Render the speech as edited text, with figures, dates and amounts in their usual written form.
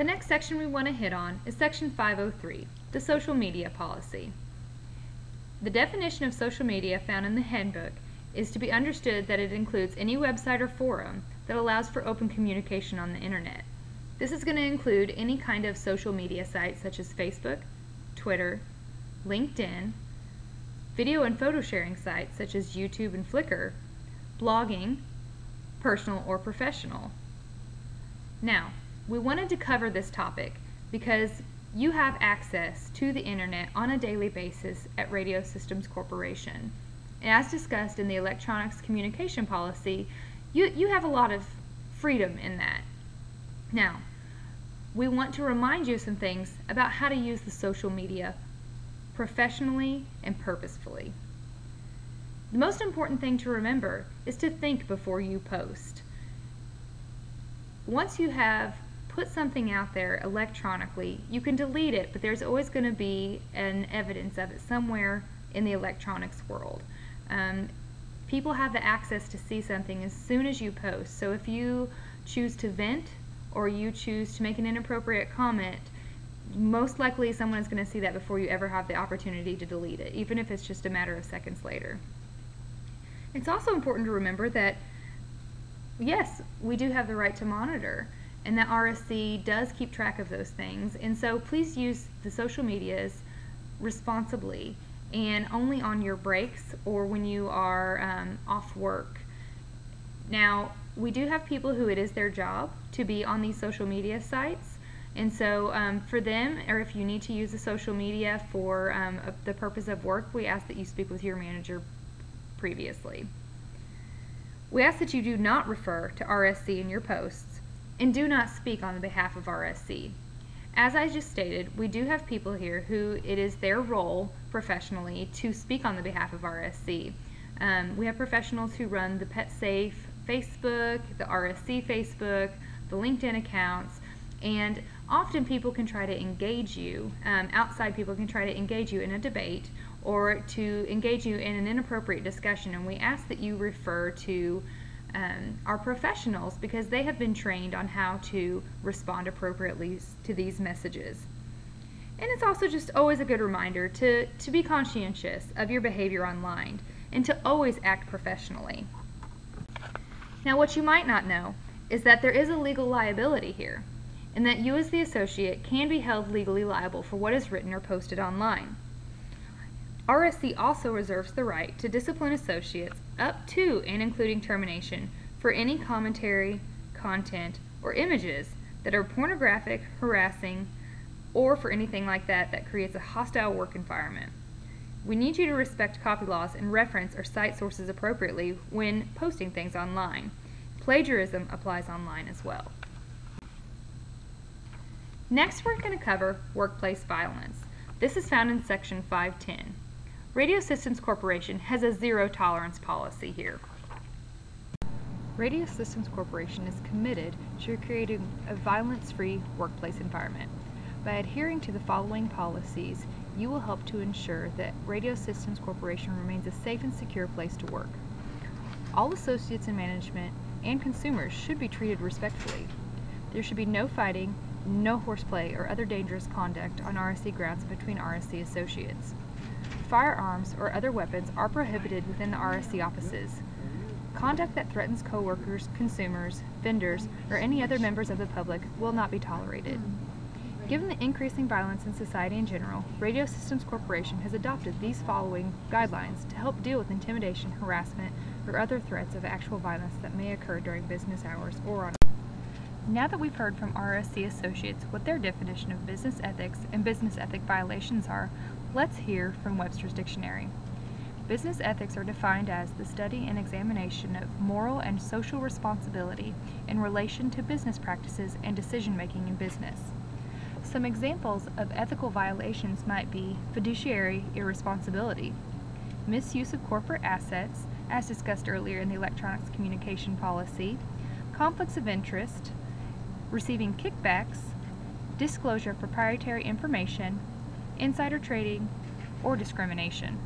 The next section we want to hit on is Section 503, the social media policy. The definition of social media found in the handbook is to be understood that it includes any website or forum that allows for open communication on the internet. This is going to include any kind of social media sites such as Facebook, Twitter, LinkedIn, video and photo sharing sites such as YouTube and Flickr, blogging, personal or professional. Now, we wanted to cover this topic because you have access to the internet on a daily basis at Radio Systems Corporation. And as discussed in the Electronics Communication Policy, you have a lot of freedom in that. Now, we want to remind you some things about how to use the social media professionally and purposefully. The most important thing to remember is to think before you post. Once you have put something out there electronically, you can delete it, but there's always going to be an evidence of it somewhere in the electronics world. People have the access to see something as soon as you post, so if you choose to vent or you choose to make an inappropriate comment, most likely someone is going to see that before you ever have the opportunity to delete it, even if it's just a matter of seconds later. It's also important to remember that, yes, we do have the right to monitor, and that RSC does keep track of those things, and so please use the social medias responsibly and only on your breaks or when you are off work. Now, we do have people who it is their job to be on these social media sites, and so for them, or if you need to use the social media for the purpose of work, we ask that you speak with your manager previously. We ask that you do not refer to RSC in your posts and do not speak on the behalf of RSC. As I just stated, we do have people here who it is their role professionally to speak on the behalf of RSC. We have professionals who run the PetSafe Facebook, the RSC Facebook, the LinkedIn accounts, and often people can try to engage you, outside people can try to engage you in a debate or to engage you in an inappropriate discussion, and we ask that you refer to our professionals because they have been trained on how to respond appropriately to these messages. And it's also just always a good reminder to be conscientious of your behavior online and to always act professionally. Now, what you might not know is that there is a legal liability here, and that you as the associate can be held legally liable for what is written or posted online. RSC also reserves the right to discipline associates up to and including termination for any commentary, content, or images that are pornographic, harassing, or for anything like that that creates a hostile work environment. We need you to respect copy laws and reference or cite sources appropriately when posting things online. Plagiarism applies online as well. Next, we're going to cover workplace violence. This is found in Section 510. Radio Systems Corporation has a zero-tolerance policy here. Radio Systems Corporation is committed to creating a violence-free workplace environment. By adhering to the following policies, you will help to ensure that Radio Systems Corporation remains a safe and secure place to work. All associates in management and consumers should be treated respectfully. There should be no fighting, no horseplay, or other dangerous conduct on RSC grounds between RSC associates. Firearms or other weapons are prohibited within the RSC offices. Conduct that threatens coworkers, consumers, vendors, or any other members of the public will not be tolerated. Given the increasing violence in society in general, Radio Systems Corporation has adopted these following guidelines to help deal with intimidation, harassment, or other threats of actual violence that may occur during business hours or on. Now that we've heard from RSC associates what their definition of business ethics and business ethic violations are, let's hear from Webster's Dictionary. Business ethics are defined as the study and examination of moral and social responsibility in relation to business practices and decision-making in business. Some examples of ethical violations might be fiduciary irresponsibility, misuse of corporate assets, as discussed earlier in the Electronics Communication Policy, conflicts of interest, receiving kickbacks, disclosure of proprietary information, insider trading, or discrimination.